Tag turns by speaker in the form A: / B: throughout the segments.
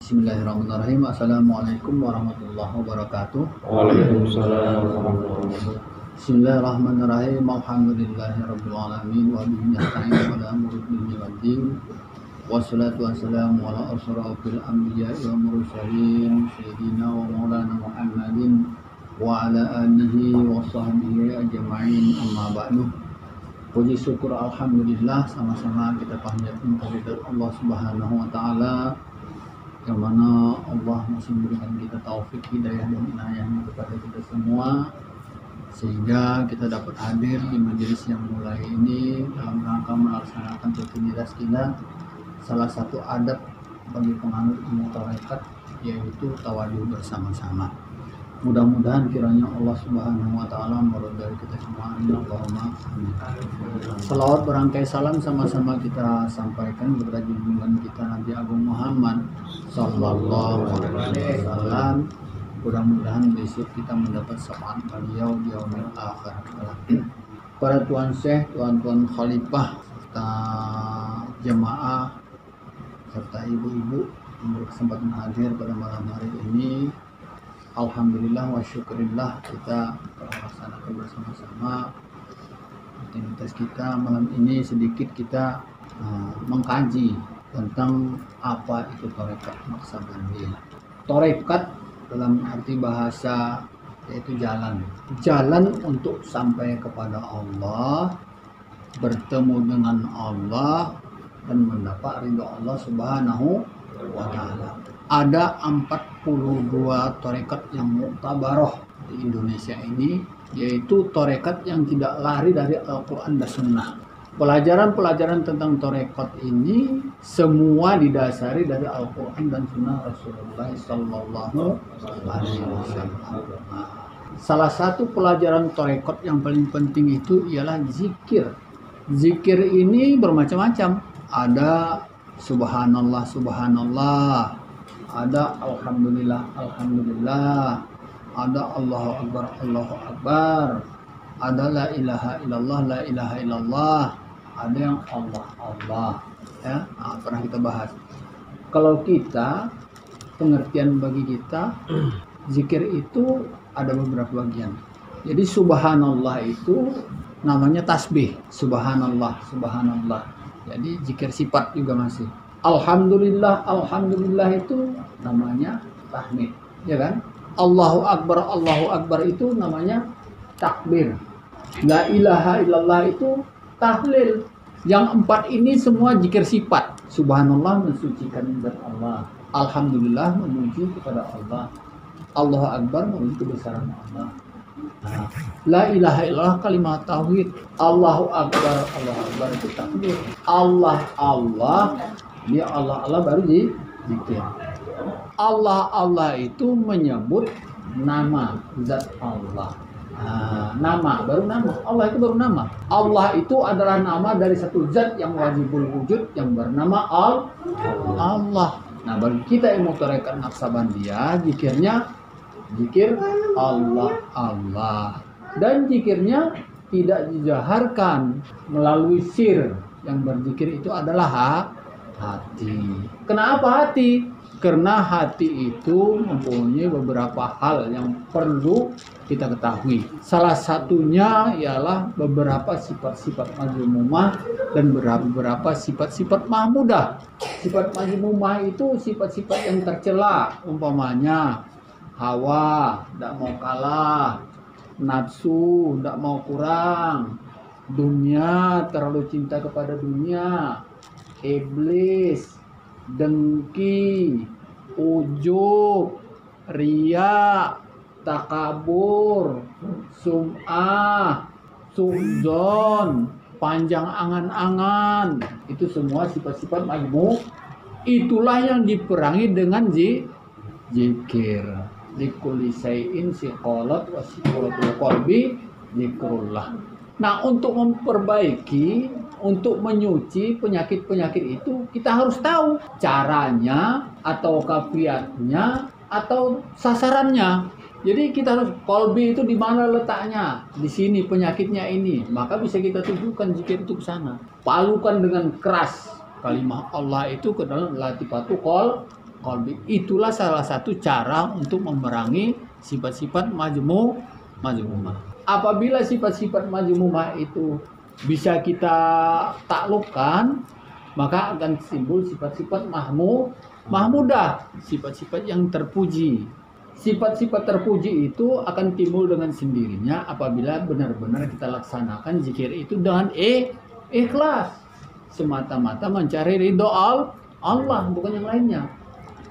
A: Bismillahirrahmanirrahim. Assalamualaikum warahmatullahi wabarakatuh.
B: Waalaikumsalam warahmatullahi wabarakatuh.
A: Bismillahirrahmanirrahim. Alhamdulillahirabbil alamin wa bihi nasta'in ala umuri dunya waddin. Wassalatu wassalamu ala asyrafil anbiya'i wal mursalin sayyidina wa maulana Muhammadin wa ala alihi wa sahbihi ajma'in. Amma ba'du. Puji syukur alhamdulillah, sama-sama kita panjatkan kehadirat Allah Subhanahu wa taala, yang mana Allah masih memberikan kita taufik, hidayah dan inayahnya kepada kita semua, sehingga kita dapat hadir di majelis yang mulai ini dalam rangka melaksanakan rutinitas kita. Salah satu adab bagi penganut ilmu tarekat yaitu tawadhu bersama-sama. Mudah-mudahan kiranya Allah Subhanahu wa taala meridai kita semua. Allahumma amin. Salawat berangkai salam sama-sama kita sampaikan kepada junjungan kita Nabi Agung Muhammad sallallahu alaihi wasallam. Mudah-mudahan besok kita mendapat syafaat beliau di yaumil akhir. Para tuan syekh, tuan-tuan khalifah, serta jemaah serta ibu-ibu yang berkesempatan hadir pada malam hari ini, alhamdulillah wa syukurillah kita melaksanakan bersama-sama rutinitas kita. Malam ini sedikit kita mengkaji tentang apa itu tarekat Naqsabandiyah. Tarekat dalam arti bahasa yaitu jalan untuk sampai kepada Allah, bertemu dengan Allah dan mendapat ridho Allah Subhanahu wa taala. Ada 42 tarekat yang muktabaroh di Indonesia ini, yaitu tarekat yang tidak lari dari Al-Quran dan Sunnah. Pelajaran-pelajaran tentang tarekat ini semua didasari dari Al-Quran dan Sunnah Rasulullah Sallallahu Alaihi Wasallam. Salah satu pelajaran tarekat yang paling penting itu ialah zikir. Zikir ini bermacam-macam. Ada subhanallah, subhanallah, ada alhamdulillah, alhamdulillah, ada Allahu akbar, Allahu akbar, ada la ilaha illallah, la ilaha illallah, ada yang Allah, Allah, ya. Pernah kita bahas. Kalau kita, pengertian bagi kita, zikir itu ada beberapa bagian. Jadi subhanallah itu namanya tasbih, subhanallah, subhanallah. Jadi zikir sifat juga masih. Alhamdulillah, alhamdulillah itu namanya tahmid, ya kan? Allahu akbar itu namanya takbir. La ilaha illallah itu tahlil. Yang empat ini semua zikir sifat. Subhanallah mensucikan zat Allah. Alhamdulillah memuji kepada Allah. Allahu akbar memuji kebesaran Allah. La ilaha illallah kalimat tauhid. Allahu akbar itu takbir. Allah dia Allah baru zikir. Allah itu menyebut nama zat Allah. Nama baru nama. Allah itu baru nama. Allah itu adalah nama dari satu zat yang wajibul wujud yang bernama Allah. Nah, bagi kita ilmu tarekat Naqsabandiyah, zikirnya zikir Allah. Dan zikirnya tidak dijaharkan melalui sir. Yang berzikir itu adalah hati. Kenapa hati? Karena hati itu mempunyai beberapa hal yang perlu kita ketahui. Salah satunya ialah beberapa sifat-sifat mazmumah dan beberapa sifat-sifat mahmudah. Sifat mazmumah itu sifat-sifat yang tercela, umpamanya hawa, tidak mau kalah, nafsu, tidak mau kurang, dunia, terlalu cinta kepada dunia, iblis, dengki, ujub, riya, takabur, sum'ah, su'dzon, panjang angan-angan. Itu semua sifat-sifat majmu'. Itulah yang diperangi dengan zikir. Likulli syai'in siqalat wa siqalatul qalbi zikrullah. Nah, untuk memperbaiki, untuk menyuci penyakit-penyakit itu, kita harus tahu caranya atau kafiatnya atau sasarannya. Jadi kita harus, qalbi itu di mana letaknya? Di sini penyakitnya ini. Maka bisa kita tujukan zikir itu ke sana. Palukan dengan keras kalimat Allah itu ke dalam latifatu qalbi. Itulah salah satu cara untuk memerangi sifat-sifat majmumah. Apabila sifat-sifat majmumah itu bisa kita taklukkan, maka akan timbul sifat-sifat mahmudah, sifat-sifat yang terpuji. Sifat-sifat terpuji itu akan timbul dengan sendirinya apabila benar-benar kita laksanakan zikir itu dengan ikhlas, semata-mata mencari ridho Allah, bukan yang lainnya.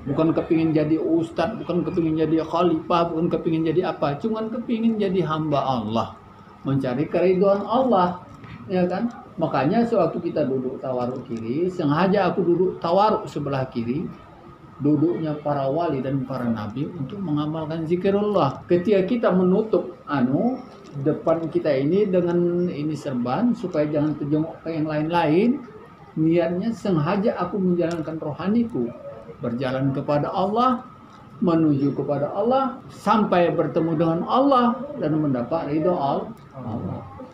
A: Bukan kepingin jadi ustadz, bukan kepingin jadi khalifah, bukan kepingin jadi apa, cuman kepingin jadi hamba Allah, mencari keridhaan Allah, ya kan? Makanya sewaktu kita duduk tawaruk kiri, sengaja aku duduk tawaruk sebelah kiri, duduknya para wali dan para nabi untuk mengamalkan zikirullah. Ketika kita menutup depan kita ini dengan ini serban supaya jangan terjenguk ke yang lain-lain, niatnya sengaja aku menjalankan rohaniku, berjalan kepada Allah, menuju kepada Allah, sampai bertemu dengan Allah dan mendapat ridho Allah.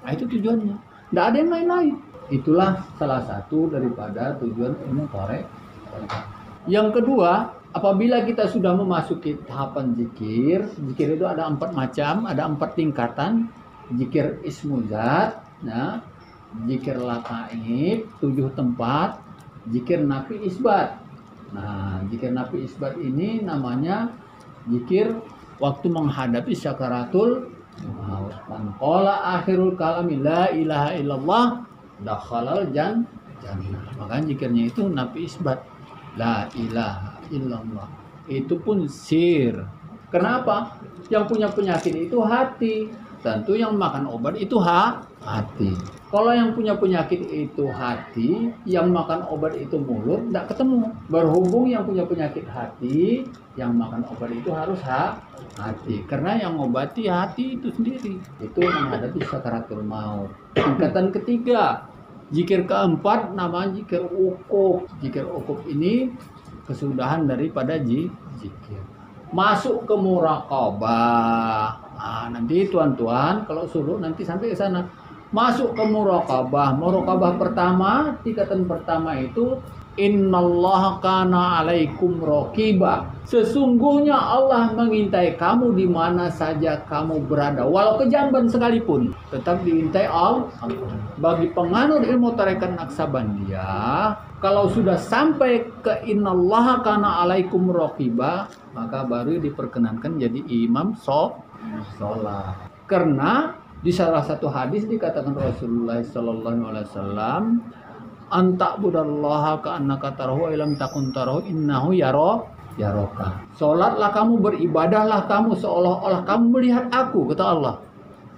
A: Nah, itu tujuannya. Tidak ada yang lain-lain. Itulah salah satu daripada tujuan ilmu tarekat. Yang kedua, apabila kita sudah memasuki tahapan zikir itu ada 4 macam, ada 4 tingkatan. Zikir ismuzat, nah, zikir lataif, 7 tempat, zikir nafi isbat. Nah, zikir nafi isbat ini namanya zikir waktu menghadapi syakaratul maut. Qala akhirul kalami la ilaha illallah dakhalal jannah. Maka zikirnya itu nafi isbat. La ilaha illallah. Itu pun sir. Kenapa? Yang punya penyakit itu hati. Tentu yang makan obat itu hati. Kalau yang punya penyakit itu hati, yang makan obat itu mulut, tidak ketemu. Berhubung yang punya penyakit hati, yang makan obat itu harus hati. Karena yang ngobati hati itu sendiri. Itu menghadapi sakaratul maut. Tingkatan ketiga, zikir keempat namanya zikir ukuf. Zikir ukuf ini kesudahan daripada zikir. Masuk ke muraqabah. Nah, nanti tuan-tuan kalau suruh nanti sampai ke sana. Masuk ke muraqabah. Muraqabah pertama, tingkatan pertama itu innallaha kana alaikum raqiba. Sesungguhnya Allah mengintai kamu di mana saja kamu berada, walau ke jamban sekalipun, tetap diintai Allah. Bagi penganut ilmu tarekat Naqsabandiyah, kalau sudah sampai ke innallaha kana alaikum raqiba, maka baru diperkenankan jadi imam sholat. Karena di salah satu hadis dikatakan Rasulullah sallallahu alaihi wasallam, "Anta'budallaha ka'annaka tarahu wa illam takun tarahu innahu yaraka." Salatlah kamu, beribadahlah kamu seolah-olah kamu melihat aku, kata Allah.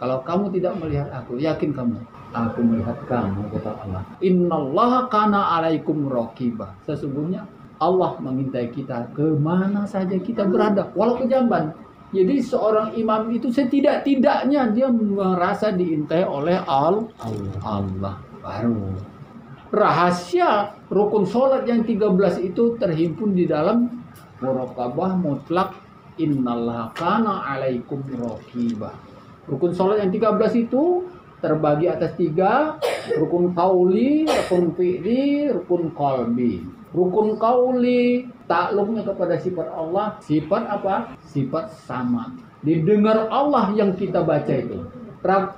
A: Kalau kamu tidak melihat aku, yakin kamu aku melihat kamu, kata Allah. Innallaha kana alaikum raqiba. Sesungguhnya Allah mengintai kita kemana saja kita berada, walau ke jamban. Jadi seorang imam itu setidak-tidaknya dia merasa diintai oleh Allah. Baru rahasia rukun sholat yang 13 itu terhimpun di dalam muraqabah mutlak innallaha kana alaikum raqiba. Rukun sholat yang 13 itu terbagi atas 3, rukun qauli, rukun fi'li, rukun qalbi. Rukun qauli takluknya kepada sifat Allah. Sifat apa? Sifat sama. Didengar Allah yang kita baca itu.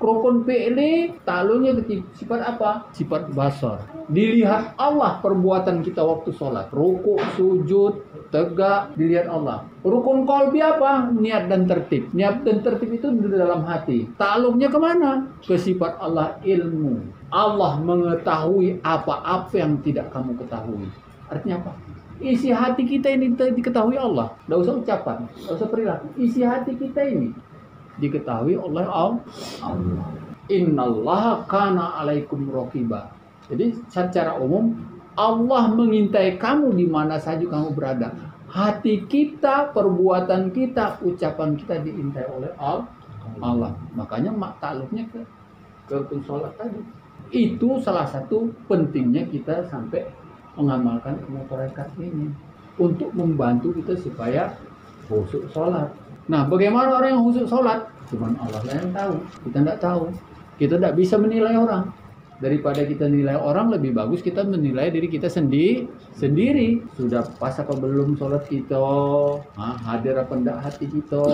A: Rukun fi'li takluknya ke sifat apa? Sifat basar. Dilihat Allah perbuatan kita waktu sholat. Ruku, sujud, tegak, dilihat Allah. Rukun qalbi apa? Niat dan tertib. Niat dan tertib itu di dalam hati. Takluknya kemana? Ke sifat Allah ilmu. Allah mengetahui apa-apa yang tidak kamu ketahui. Artinya apa? Isi hati kita ini diketahui Allah. Tidak usah ucapan, tidak usah perilaku. Isi hati kita ini diketahui oleh Allah. Innallaha kana alaikum raqiba. Jadi secara umum Allah mengintai kamu di mana saja kamu berada. Hati kita, perbuatan kita, ucapan kita diintai oleh Allah. Makanya takluknya ke rukun sholat tadi. Itu salah satu pentingnya kita sampai mengamalkan ilmu tarekat ini untuk membantu kita supaya khusyuk sholat. Nah, bagaimana orang yang khusyuk sholat? Cuma Allah yang tahu. Kita tidak tahu. Kita tidak bisa menilai orang. Daripada kita nilai orang, lebih bagus kita menilai diri kita sendiri. Sudah pas apa belum sholat kita? Hadir apa enggak hati kita?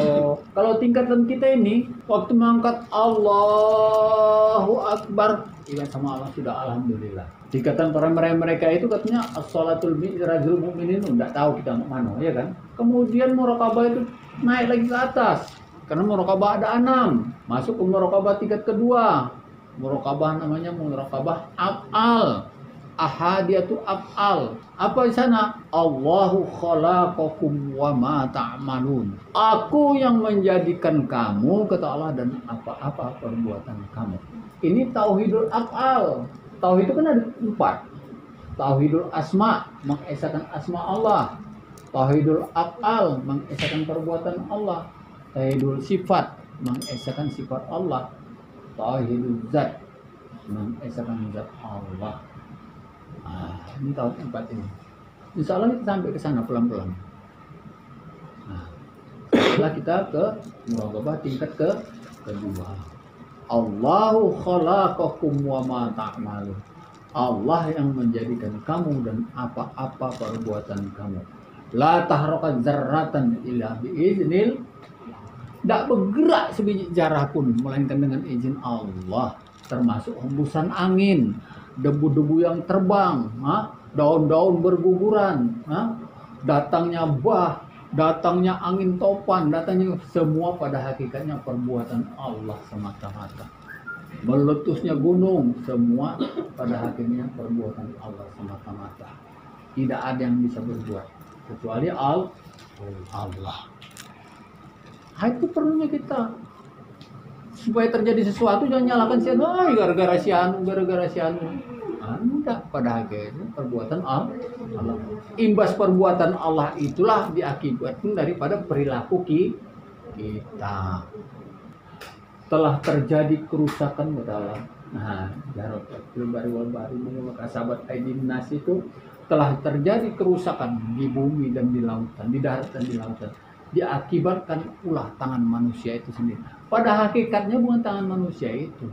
A: Kalau tingkatan kita ini, waktu mengangkat Allahu Akbar, ingat sama Allah sudah alhamdulillah. Tingkatan para mereka itu katanya as-sholatul mi'rajul mu'minin, enggak tahu kita mau mana, ya kan? Kemudian muraqabah itu naik lagi ke atas. Karena muraqabah ada 6. Masuk ke muraqabah tingkat kedua. Muraqabah namanya muraqabah af'al. Ahadiyatu af'al. Apa di sana? Allahu khalaqakum wa ma ta'malun. Aku yang menjadikan kamu, kata Allah, dan apa-apa perbuatan kamu. Ini tauhidul af'al. Tauhid itu kan ada 4. Tauhidul asma, mengesahkan asma Allah. Tauhidul af'al, mengesahkan perbuatan Allah. Tauhidul sifat, mengesahkan sifat Allah. Tauhidul zat, mengesahkan zat Allah. Ini tauhid 4 ini. Insya Allah kita sampai ke sana pelan-pelan. Setelah kita ke muraqabah tingkat kedua. Allahu khalaqakum wa ma ta'malun. Allah yang menjadikan kamu dan apa-apa perbuatan kamu. La tahraqa dzarratan illa biiznil. Tidak bergerak sebiji zarah pun melainkan dengan izin Allah, termasuk hembusan angin, debu-debu yang terbang, daun-daun berguguran, datangnya bah, datangnya angin topan, datangnya semua pada hakikatnya perbuatan Allah semata-mata. Meletusnya gunung, semua pada hakikatnya perbuatan Allah semata-mata. Tidak ada yang bisa berbuat kecuali Allah. Itu perlunya kita. Supaya terjadi sesuatu jangan nyalakan si anu, gara-gara si anu. Enggak, pada akhirnya perbuatan Allah. Imbas perbuatan Allah itulah diakibatkan daripada perilaku kita. Telah terjadi kerusakan kata Allah. Jarot bari maka sahabat aidin nas itu telah terjadi kerusakan di bumi dan di lautan, di darat dan di lautan. Diakibatkan ulah tangan manusia itu sendiri. Pada hakikatnya bukan tangan manusia itu.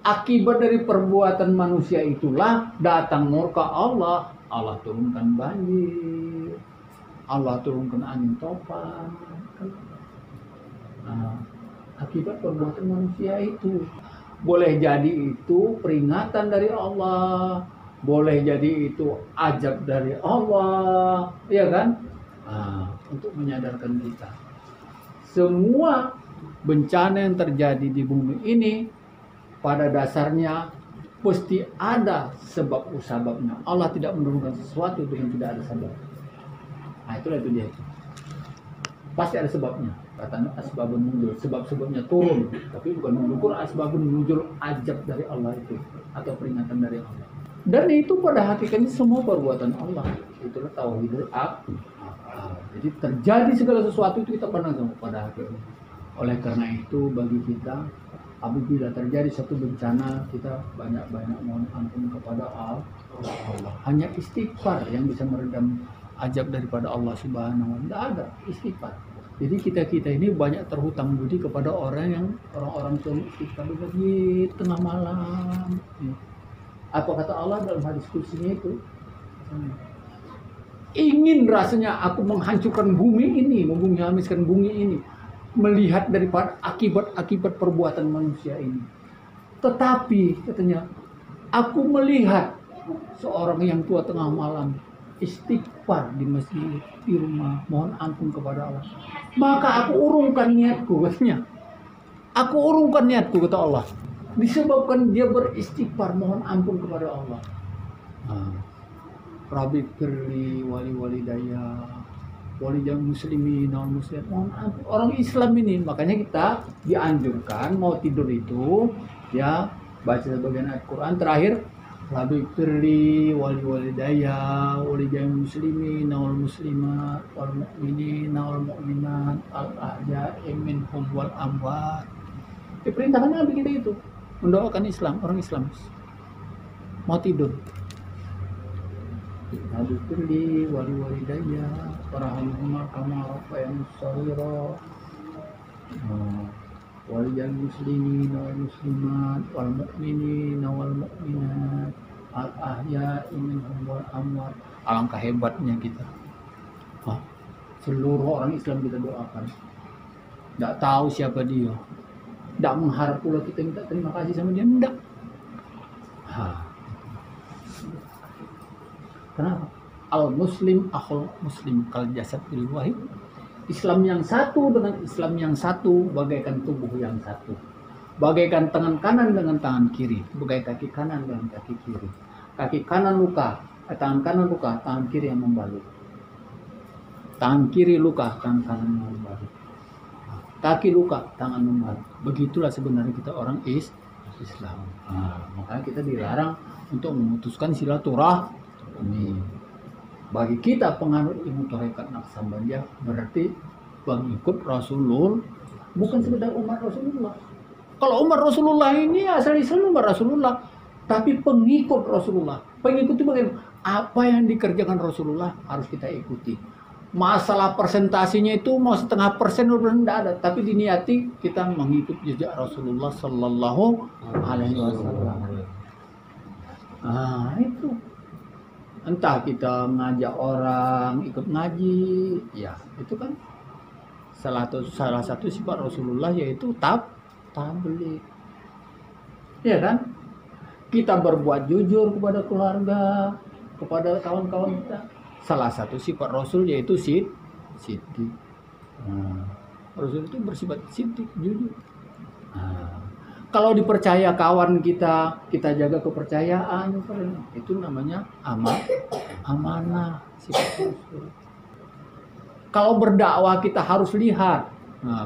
A: Akibat dari perbuatan manusia itulah datang murka Allah. Allah turunkan banjir. Allah turunkan angin topan. Akibat perbuatan manusia itu. Boleh jadi itu peringatan dari Allah. Boleh jadi itu ajab dari Allah. Iya kan? Untuk menyadarkan kita semua bencana yang terjadi di bumi ini pada dasarnya pasti ada sebab-sebabnya. Allah tidak menurunkan sesuatu dengan tidak ada sebab. Itulah itu dia. Pasti ada sebabnya. Katanya asbabun nuzul, sebab-sebabnya turun, tapi bukan mengukur asbabun nuzul ajab dari Allah itu atau peringatan dari Allah. Dan itu pada hakikatnya semua perbuatan Allah. Itulah tauhidul jadi terjadi segala sesuatu itu kita pandang sama pada akhirnya. Oleh karena itu bagi kita apabila terjadi satu bencana kita banyak-banyak mohon ampun kepada Allah. Hanya istighfar yang bisa meredam ajab daripada Allah Subhanahu wa taala. Tidak ada istighfar. Jadi kita ini banyak terhutang budi kepada orang-orang tua istighfar di tengah malam. Apa kata Allah dalam hadis kursinya itu? Ingin rasanya aku menghancurkan bumi ini, menghabiskan bumi ini, melihat daripada akibat perbuatan manusia ini. Tetapi katanya, aku melihat seorang yang tua tengah malam istighfar di masjid, di rumah, mohon ampun kepada Allah. Maka aku urungkan niatku, katanya. Aku urungkan niatku, kata Allah. Disebabkan dia beristighfar, mohon ampun kepada Allah. Rabbi firli walidayya walidayya muslimin non muslim. Orang Islam ini makanya kita dianjurkan mau tidur itu ya baca sebagian ayat Quran terakhir Rabbi firli walidayya walidayya muslimin wal muslimat wal mu'minin wal mu'minat al ahya'i minhum wal amwat. Diperintahkan Nabi kita itu mendoakan Islam, orang Islam mau tidur. Nabi firli walidayya warhamhuma kama rabbayani shaghira. waliyal muslimin wal muslimat wal mu'minin wal mu'minat al ahya'i minhum wal amwat. Alangkah hebatnya kita. Seluruh orang Islam kita doakan. Tidak tahu siapa dia. Tidak mengharap pula kita minta terima kasih sama dia. Tidak. Kenapa? Al-Muslim akhul Muslim kal jasad bil wahid. Islam yang satu dengan Islam yang satu bagaikan tubuh yang satu. Bagaikan tangan kanan dengan tangan kiri. Bagaikan kaki kanan dengan kaki kiri. Kaki kanan luka, tangan kanan luka, tangan kiri yang membalut. Tangan kiri luka, tangan kanan yang membalut. Kaki luka, tangan membalut. Begitulah sebenarnya kita orang Islam. Makanya kita dilarang untuk memutuskan silaturahmi. Bagi kita penganut ilmu tarekat Naqsabandiyah berarti pengikut Rasulullah, bukan sekedar umat Rasulullah. Kalau umat Rasulullah ini asal Islam umat Rasulullah, tapi pengikut Rasulullah. Pengikut itu bagaimana? Apa yang dikerjakan Rasulullah harus kita ikuti. Masalah persentasinya itu mau 0,5% udah tidak ada, tapi diniati kita mengikuti jejak Rasulullah Sallallahu Alaihi Wasallam. Itu. Entah kita ngajak orang ikut ngaji, ya itu kan salah satu sifat Rasulullah yaitu tabligh. Ya kan? Kita berbuat jujur kepada keluarga, kepada kawan-kawan kita. Salah satu sifat Rasul yaitu siddiq. Rasul itu bersifat siddiq, jujur. Kalau dipercaya kawan kita jaga kepercayaan, itu namanya amanah sifat Rasul. Kalau berdakwah kita harus lihat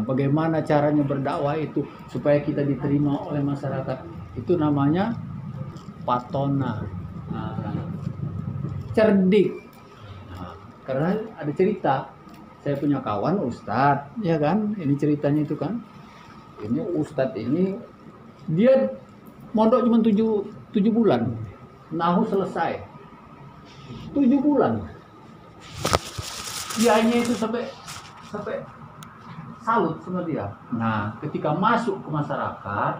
A: bagaimana caranya berdakwah itu supaya kita diterima oleh masyarakat. Itu namanya patona, cerdik. Karena ada cerita, saya punya kawan ustadz, ya kan? Ini ceritanya itu kan. Ini ustadz ini dia mondok cuma 7 bulan, nahu selesai 7 bulan. Dianya itu sampai salut sama dia. Nah, ketika masuk ke masyarakat,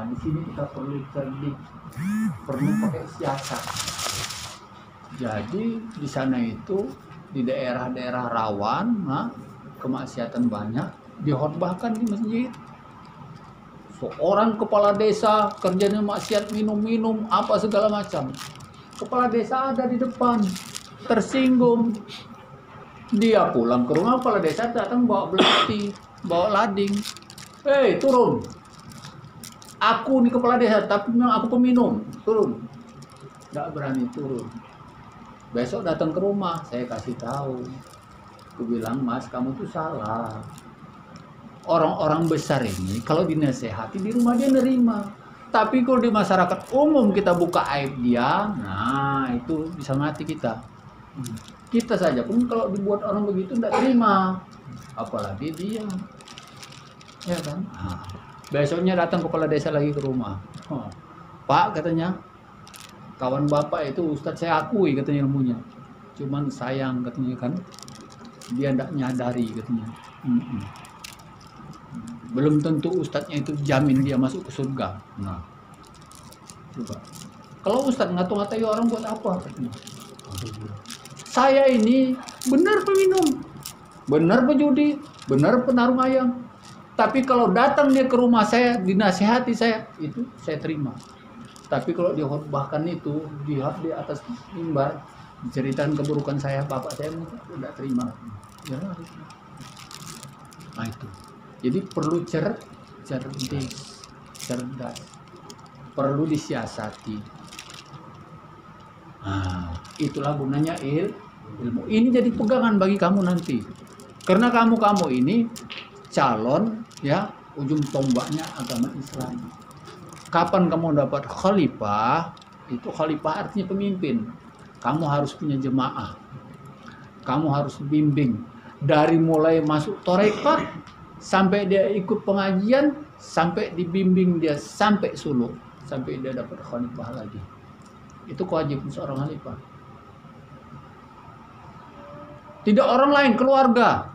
A: di sini kita perlu cerdik, perlu pakai siasat. Jadi di sana itu di daerah-daerah rawan, kemaksiatan banyak, dihotbahkan di masjid. Seorang kepala desa kerjanya maksiat, minum apa segala macam. Kepala desa ada di depan, tersinggung. Dia pulang ke rumah, kepala desa datang bawa belati, bawa lading. Hei, turun. Aku nih kepala desa, tapi memang aku peminum. Turun. Nggak berani turun. Besok datang ke rumah, saya kasih tahu. Aku bilang, Mas, kamu tuh salah. Orang-orang besar ini kalau dinasehati di rumah dia nerima, tapi kalau di masyarakat umum kita buka aib dia, nah itu bisa mati kita. Kita saja pun kalau dibuat orang begitu tidak terima, apalagi dia, ya kan? Besoknya datang kepala desa lagi ke rumah. Pak, katanya, kawan bapak itu ustadz saya akui katanya ilmunya, cuman sayang katanya kan dia tidak nyadari katanya. Belum tentu ustadznya itu jamin dia masuk ke surga. Nah, coba. Kalau ustadz ngatai orang buat apa? Saya ini benar peminum, benar pejudi, benar penaruh ayam. Tapi kalau datang dia ke rumah saya, dinasihati saya, itu saya terima. Tapi kalau dihotbahkan itu, di atas mimbar, diceritakan keburukan saya, bapak saya tidak terima. Ya, nah itu. Jadi perlu cerdas, perlu disiasati. Itulah gunanya ilmu. Ini jadi pegangan bagi kamu nanti, karena kamu ini calon, ya, ujung tombaknya agama Islam. Kapan kamu dapat khalifah? Itu khalifah artinya pemimpin. Kamu harus punya jemaah. Kamu harus bimbing dari mulai masuk tarekat sampai dia ikut pengajian, sampai dibimbing dia sampai suluk, sampai dia dapat khalifah lagi. Itu kewajiban seorang khalifah. Tidak orang lain, keluarga.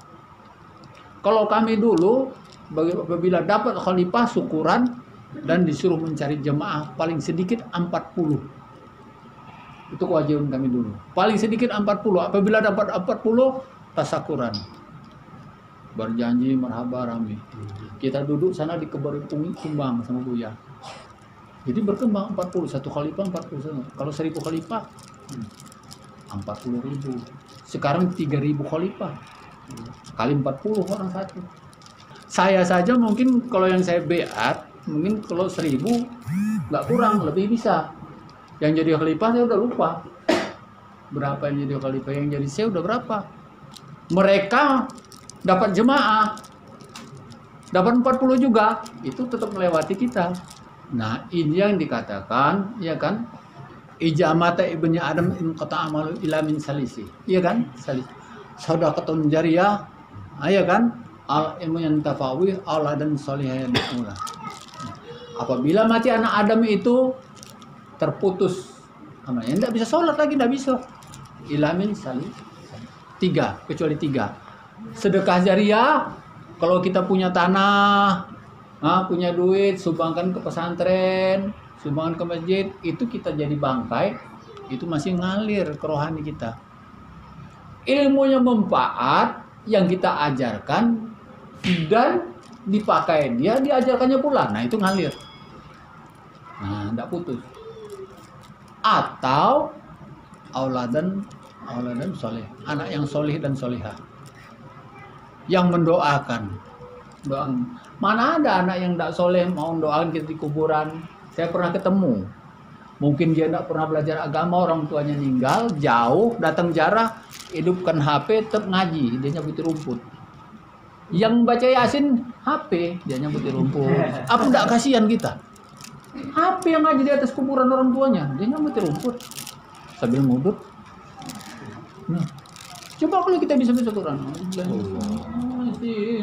A: Kalau kami dulu apabila dapat khalifah syukuran dan disuruh mencari jemaah paling sedikit 40. Itu kewajiban kami dulu. Paling sedikit 40. Apabila dapat 40, tasakuran. Berjanji marhaba rame. Kita duduk sana di kebari tumbang sama Buya. Jadi berkembang 40. Satu khalifah 40. Kalau 1000 khalifah 40.000. Sekarang 3.000 khalifah. Kali 40 orang satu. Saya saja mungkin kalau yang saya beat, mungkin kalau 1000 nggak kurang, lebih bisa. Yang jadi khalifah saya udah lupa. Berapa yang jadi khalifah, yang jadi saya udah berapa. Mereka dapat jemaah, dapat 40 juga, itu tetap melewati kita. Nah, ini yang dikatakan, ya kan? Ijamata ibni Adam in qata amalu ila min salisi. Iya kan? Salis. Sadaqatun jariyah, ya kan? Al ilmu yang tafawih, Allah dan solihah yang mula. Apabila mati anak Adam itu terputus amalnya, tidak bisa sholat lagi, tidak bisa. Ilamin salih 3, kecuali 3. Sedekah jariah, kalau kita punya tanah, punya duit, sumbangkan ke pesantren, sumbangkan ke masjid, itu kita jadi bangkai, itu masih ngalir ke rohani kita. Ilmunya manfaat yang kita ajarkan dan dipakai dia, diajarkannya pula, nah itu ngalir. Nah, tidak putus. Atau auladan soleh, anak yang soleh dan solihah, yang mendoakan. Mana ada anak yang tidak soleh mau doakan kita di kuburan? Saya pernah ketemu. Mungkin dia tidak pernah belajar agama, orang tuanya meninggal, jauh, datang jarah, hidupkan HP, tetap ngaji, dia nyabuti rumput. Yang baca Yasin, HP, dia nyabuti rumput. Apa tidak kasihan kita? HP yang ngaji di atas kuburan orang tuanya, dia nyabuti rumput sambil ngudut. Nah, coba kalau kita bisa baca Quran,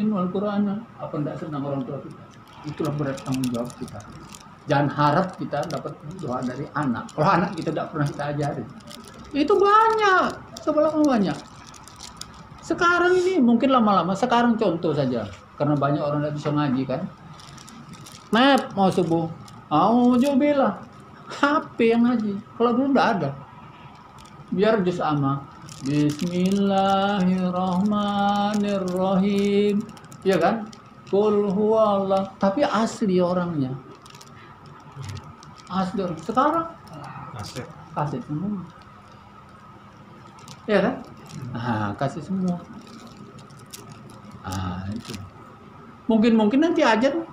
A: Al-Quran, apa tidak senang orang tua kita? Itulah berat tanggung jawab kita. Jangan harap kita dapat doa dari anak. Kalau anak kita tidak pernah kita ajari, itu banyak, sebelah banyak. Sekarang ini mungkin lama-lama. Sekarang contoh saja, karena banyak orang tidak bisa ngaji kan. Mau subuh, auzubillah, HP yang ngaji. Kalau dulu tidak ada. Biar juz amma. Bismillahirrahmanirrahim, ya kan? Qul huwallah, tapi asli orangnya. Asli orang. Sekarang kaset semua. Ya kan? Kasih semua. Itu. Mungkin nanti ajan.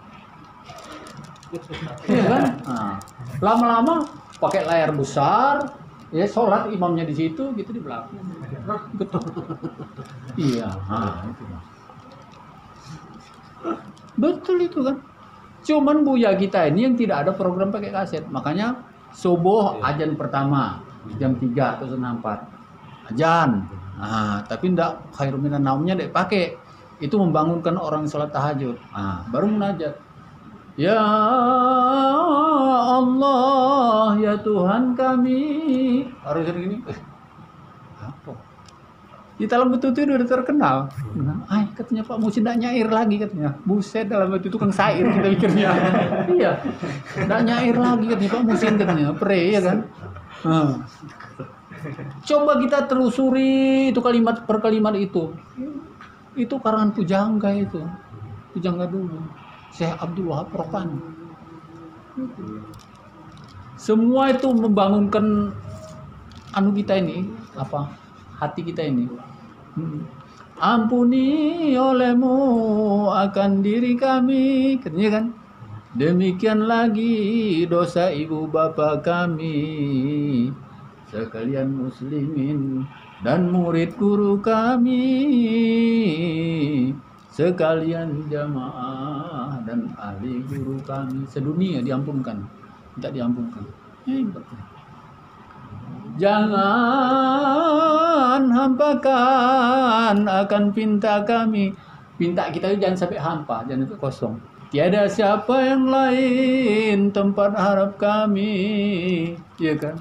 A: Ya kan? Lama-lama pakai layar besar. Ya, sholat imamnya di situ, gitu di belakang. Iya, itu. Betul itu kan. Cuman Buya kita ini yang tidak ada program pakai kaset. Makanya subuh ajan pertama jam 3 atau jam 4. Ajan. Tapi enggak khairul minan naumnya enggak pakai. Itu membangunkan orang sholat tahajud. Baru munajat. Ya Allah, ya Tuhan kami. Harus gini. Apa? Di dalam betul itu udah terkenal. Katanya Pak Musin tidak nyair lagi katanya. Buset, dalam betul itu tukang syair kita pikirnya. Iya, tidak nyair lagi katanya Pak Musin katanya. Pre ya kan. Coba kita telusuri itu kalimat per kalimat itu. Itu karangan Pujangga itu. Pujangga dulu. Syekh Abdul Wahab Rokan. Semua itu membangunkan kita ini, hati kita ini. Ampuni olehmu akan diri kami, katanya kan. Demikian lagi dosa ibu bapa kami, sekalian muslimin dan murid guru kami, sekalian jamaah dan ahli guru kami, sedunia diampunkan, tidak diampunkan. Jangan hampakan akan pinta kami. Pinta kita itu jangan sampai hampa, jangan sampai kosong. Tiada siapa yang lain tempat harap kami, ya kan?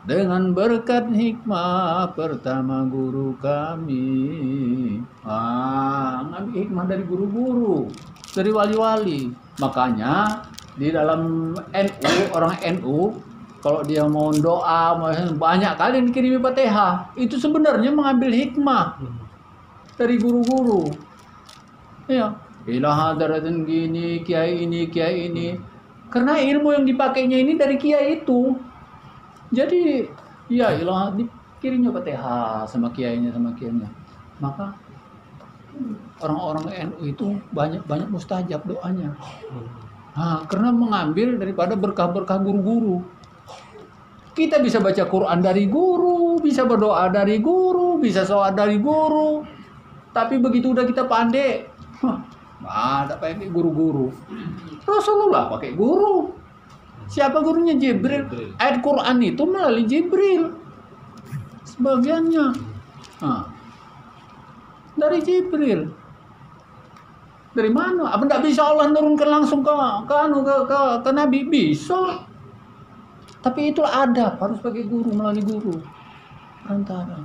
A: dengan berkat hikmah pertama guru kami. Ngambil hikmah dari guru-guru, dari wali-wali. Makanya di dalam NU, orang NU kalau dia mau doa banyak kali dikirimi Fatihah. Itu sebenarnya mengambil hikmah dari guru-guru. Ya, ilah hadaratin gini, kiai ini. Karena ilmu yang dipakainya ini dari kiai itu. Jadi, ya ilah dikirimnya Fatihah sama kiainya. Maka orang-orang NU itu banyak mustajab doanya. Karena mengambil daripada berkah-berkah guru-guru. Kita bisa baca Quran dari guru, bisa berdoa dari guru, bisa sholat dari guru. Tapi begitu udah kita pandai, ada pakai guru-guru. Rasulullah pakai guru. Siapa gurunya? Jibril. Ayat Quran itu melalui Jibril. Sebagiannya. Dari Jibril. Dari mana? Apa tidak bisa Allah nurunkan langsung ke Nabi? Bisa. Tapi itu adab, harus pakai guru, melalui guru. Perantara.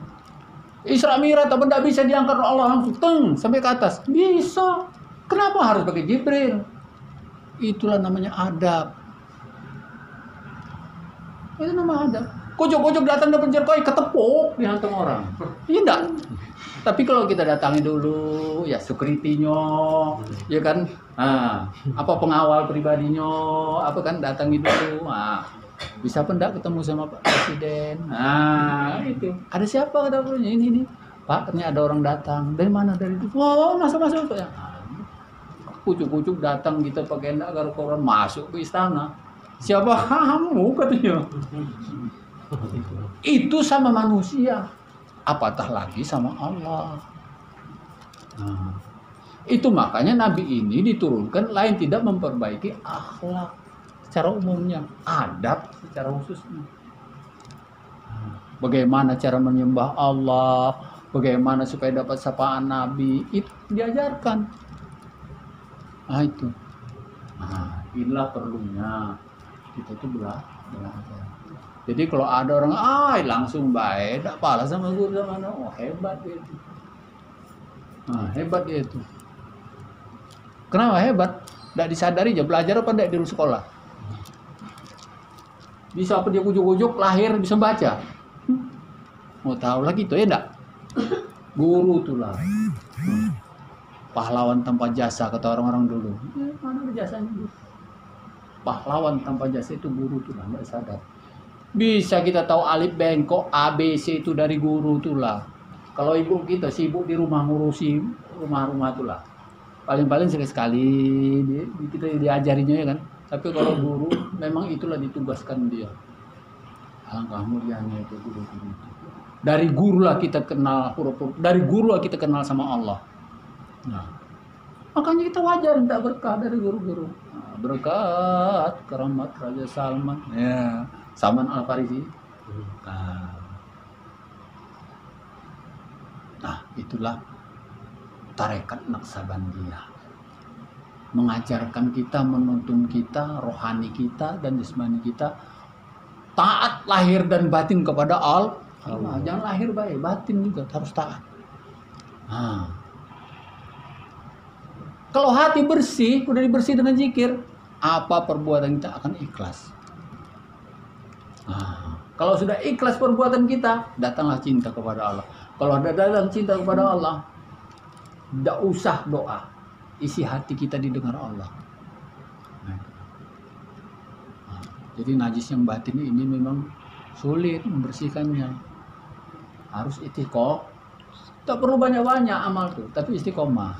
A: Isra Mi'raj apa tidak bisa diangkat Allah langsung sampai ke atas? Bisa. Kenapa harus pakai Jibril? Itulah namanya adab. Itu nama adab. Kocok-kocok datang dapat jerkoi ketepuk dihantam orang. Iya enggak? Tapi kalau kita datangi dulu, ya security-nya, ya kan? Apa pengawal pribadinya, apa kan datangi dulu. Bisa pendak ketemu sama Pak Presiden. Itu. Ada siapa kata gurunya? Ini. Pak, ternyata ada orang datang. Dari mana? Dari itu. Masuk ya. Kucuk-kucuk datang kita pakai endak garu-garuan masuk ke istana. Siapa kamu katanya? Itu sama manusia. Apatah lagi sama Allah. Itu makanya Nabi ini diturunkan lain tidak memperbaiki akhlak secara umumnya, adab secara khususnya. Bagaimana cara menyembah Allah, bagaimana supaya dapat sapaan Nabi, itu diajarkan. Itu. Inilah perlunya kita itu belajar. Jadi kalau ada orang langsung baik, tak pala sama guru sama anak, hebat dia itu. Hebat dia itu. Kenapa hebat? Tidak disadari aja belajar apa tidak di sekolah. Bisa apa dia ujuk-ujuk lahir bisa baca. Mau tahu lagi itu ya enggak? Guru itulah. Pahlawan tanpa jasa kata orang-orang dulu. Mana jasanya dulu? Pahlawan tanpa jasa itu guru itulah, enggak sadar. Bisa kita tahu alif bengkok ABC itu dari guru itulah. Kalau ibu kita sibuk di rumah ngurusi rumah-rumah itulah. Paling-paling sekali kita diajarinya ya kan. Tapi kalau guru memang itulah ditugaskan dia. Alangkah mulianya itu guru-guru itu. Dari gurulah kita kenal huruf-huruf. Dari gurulah kita kenal sama Allah. Makanya kita wajar minta berkah dari guru-guru. Berkat keramat Raja Salman. Ya, Salman Al-Farisi. Itulah tarekat Naqsabandiyah. Mengajarkan kita, menuntun kita, rohani kita dan jasmani kita taat lahir dan batin kepada Allah. Jangan lahir baik, batin juga harus taat. Kalau hati bersih, udah dibersih dengan zikir, apa perbuatan kita akan ikhlas. Kalau sudah ikhlas perbuatan kita, datanglah cinta kepada Allah. Kalau ada datang cinta kepada Allah, tidak usah doa. Isi hati kita didengar Allah. Jadi najis yang batin ini memang sulit membersihkannya. Harus istiqomah. Tak perlu banyak-banyak amal tuh, tapi istiqomah.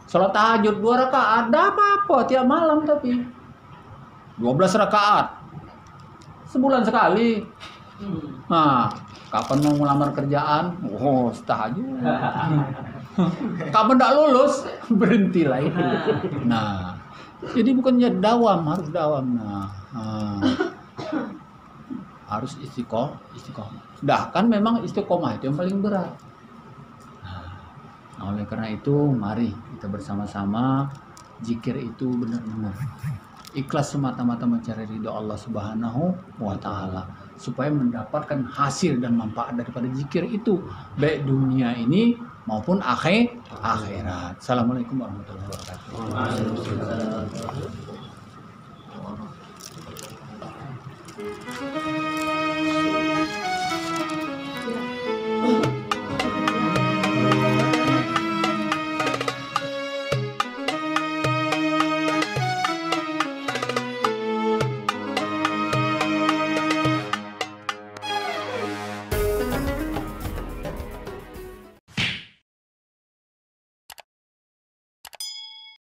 A: Salat tahajud 2 rakaat, ada apa-apa tiap malam tapi 12 rakaat. Sebulan sekali. Kapan mau melamar kerjaan? Tahajud. Kapan tidak lulus, berhentilah itu. Jadi bukannya dawam, harus dawam. Harus istiqomah. Kan memang istiqomah itu yang paling berat. Oleh karena itu, mari kita bersama-sama zikir itu benar-benar. ikhlas semata-mata mencari ridho Allah Subhanahu wa Ta'ala, supaya mendapatkan hasil dan manfaat daripada zikir itu, baik dunia ini maupun akhirat. Assalamualaikum warahmatullahi wabarakatuh.